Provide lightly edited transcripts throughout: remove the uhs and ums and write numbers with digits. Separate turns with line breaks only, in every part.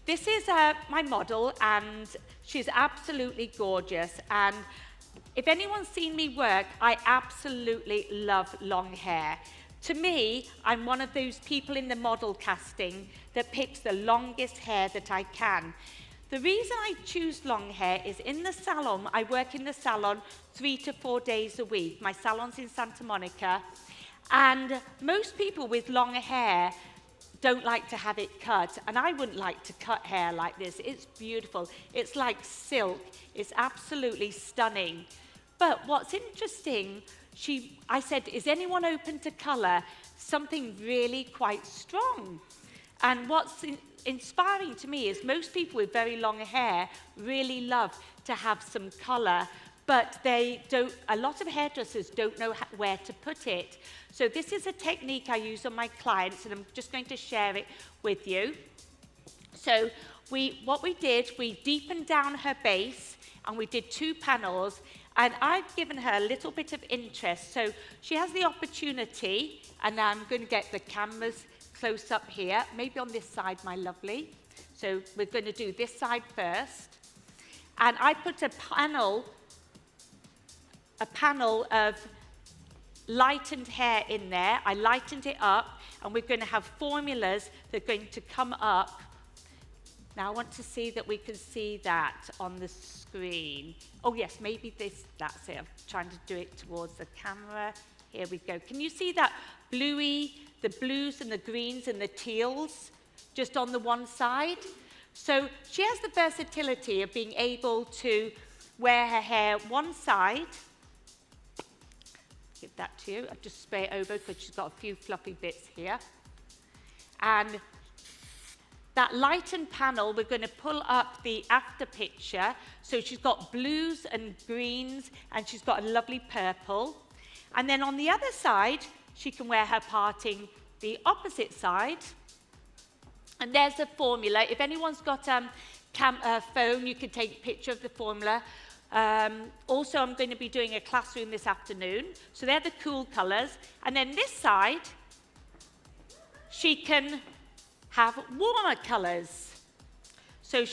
this is my model, and she's absolutely gorgeous. And if anyone's seen me work, I absolutely love long hair. To me, I'm one of those people in the model casting that picks the longest hair that I can. The reason I choose long hair is in the salon, I work in the salon 3 to 4 days a week. My salon's in Santa Monica. And most people with long hair don't like to have it cut. And I wouldn't like to cut hair like this. It's beautiful. It's like silk. It's absolutely stunning. But what's interesting, I said, is anyone open to color? Something really quite strong. And what's inspiring to me is most people with very long hair really love to have some color, but a lot of hairdressers don't know where to put it. So this is a technique I use on my clients, and I'm just going to share it with you. So what we did, we deepened down her base, and we did 2 panels, and I've given her a little bit of interest. So she has the opportunity, and now I'm going to get the cameras close up here, maybe on this side, my lovely. So we're going to do this side first. And I put a panel of lightened hair in there. I lightened it up, and we're going to have formulas that are going to come up. Now I want to see that we can see that on the screen. Oh yes, maybe that's it. I'm trying to do it towards the camera. Here we go. Can you see that bluey, the blues and the greens and the teals just on the one side? So she has the versatility of being able to wear her hair one side. Give that to you. I'll just spray it over because she's got a few fluffy bits here. And that lightened panel, we're going to pull up the after picture. So she's got blues and greens, and she's got a lovely purple. And then on the other side, she can wear her parting the opposite side. And there's a formula. If anyone's got a phone, you can take a picture of the formula. Also, I'm going to be doing a classroom this afternoon. So they're the cool colors. And then this side, she can have warmer colors. So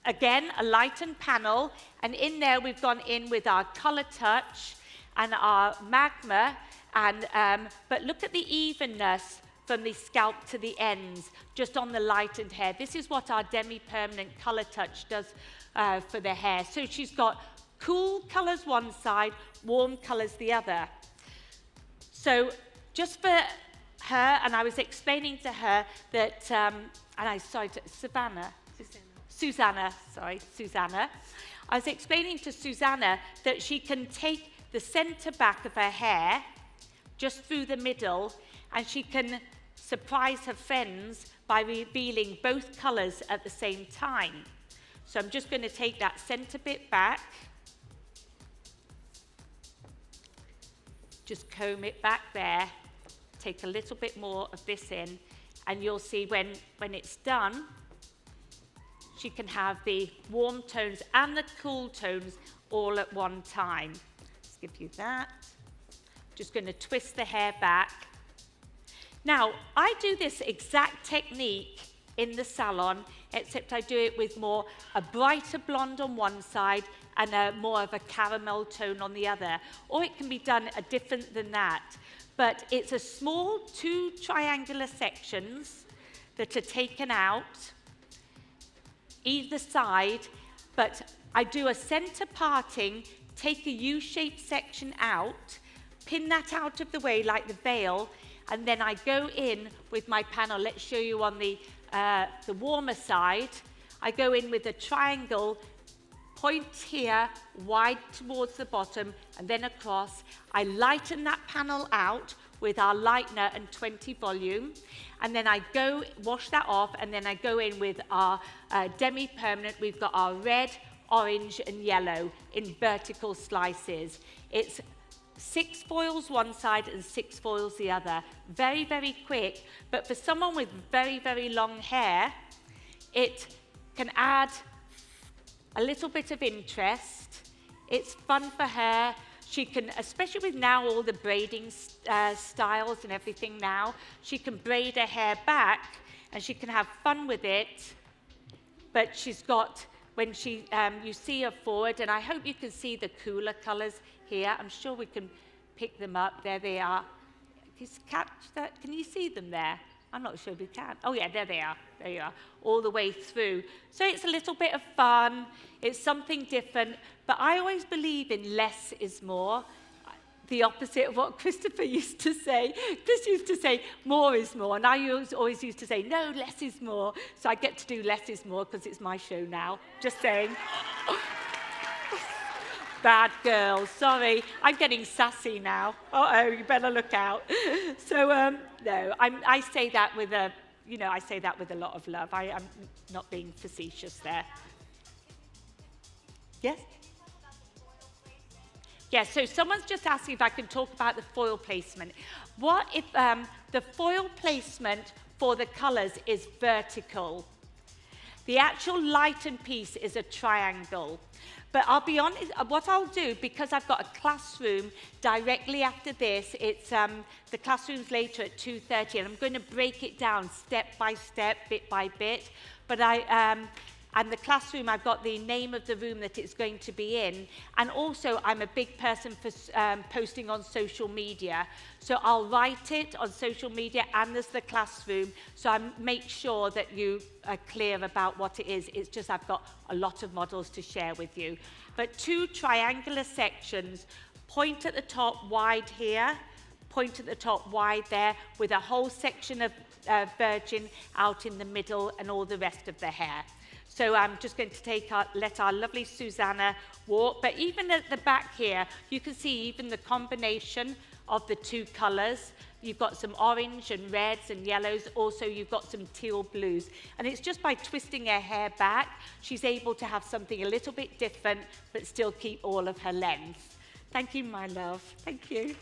again, a lightened panel. And in there, we've gone in with our color touch and our magma. But look at the evenness from the scalp to the ends, just on the lightened hair. This is what our demi-permanent color touch does for the hair. So she's got cool colors one side, warm colors the other. So just for her, and I was explaining to her that, Susanna. I was explaining to Susanna that she can take the center back of her hair just through the middle, and she can surprise her friends by revealing both colors at the same time. So I'm just going to take that center bit back, just comb it back there, take a little bit more of this in, and you'll see when it's done, she can have the warm tones and the cool tones all at one time. Let's give you that. Just going to twist the hair back. Now, I do this exact technique in the salon, except I do it with more a brighter blonde on one side and more of a caramel tone on the other. Or it can be done different than that. But it's a small 2 triangular sections that are taken out either side, but I do a center parting, take a U-shaped section out, pin that out of the way like the veil, and then I go in with my panel. Let's show you on the warmer side. I go in with a triangle, point here, wide towards the bottom, and then across. I lighten that panel out with our lightener and 20 volume, and then I go wash that off, and then I go in with our demi-permanent. We've got our red, orange, and yellow in vertical slices. It's 6 foils one side and 6 foils the other. Very, very quick, but for someone with very, very long hair, it can add a little bit of interest. It's fun for her. She can, especially with now all the braiding styles and everything now, she can braid her hair back and she can have fun with it. but she's got, when she, you see her forward, and I hope you can see the cooler colours here. I'm sure we can pick them up. There they are. Catch that? Can you see them there? I'm not sure if you can. Oh yeah, there they are. There you are, all the way through. So it's a little bit of fun. It's something different. But I always believe in less is more. The opposite of what Christopher used to say. Chris used to say, more is more. And I always used to say, no, less is more. So I get to do less is more because it's my show now. Just saying. Bad girl, sorry. I'm getting sassy now. Uh-oh, you better look out. So, no, I say that with a, I say that with a lot of love. I'm not being facetious there. Yes? Yes, so someone's just asking if I can talk about the foil placement. What if the foil placement for the colours is vertical? The actual lightened piece is a triangle. But I'll be honest, what I'll do, because I've got a classroom directly after this, it's the classroom's later at 2:30, and I'm going to break it down step by step, bit by bit. But and the classroom, I've got the name of the room that it's going to be in. And also, I'm a big person for posting on social media. So I'll write it on social media, and there's the classroom. So I make sure that you are clear about what it is. It's just I've got a lot of models to share with you. But 2 triangular sections, point at the top wide here, point at the top wide there, with a whole section of virgin out in the middle and all the rest of the hair. So I'm just going to let our lovely Susanna walk. But even at the back here, you can see even the combination of the 2 colours. You've got some orange and reds and yellows. Also, you've got some teal blues. And it's just by twisting her hair back, she's able to have something a little bit different, but still keep all of her length. Thank you, my love. Thank you.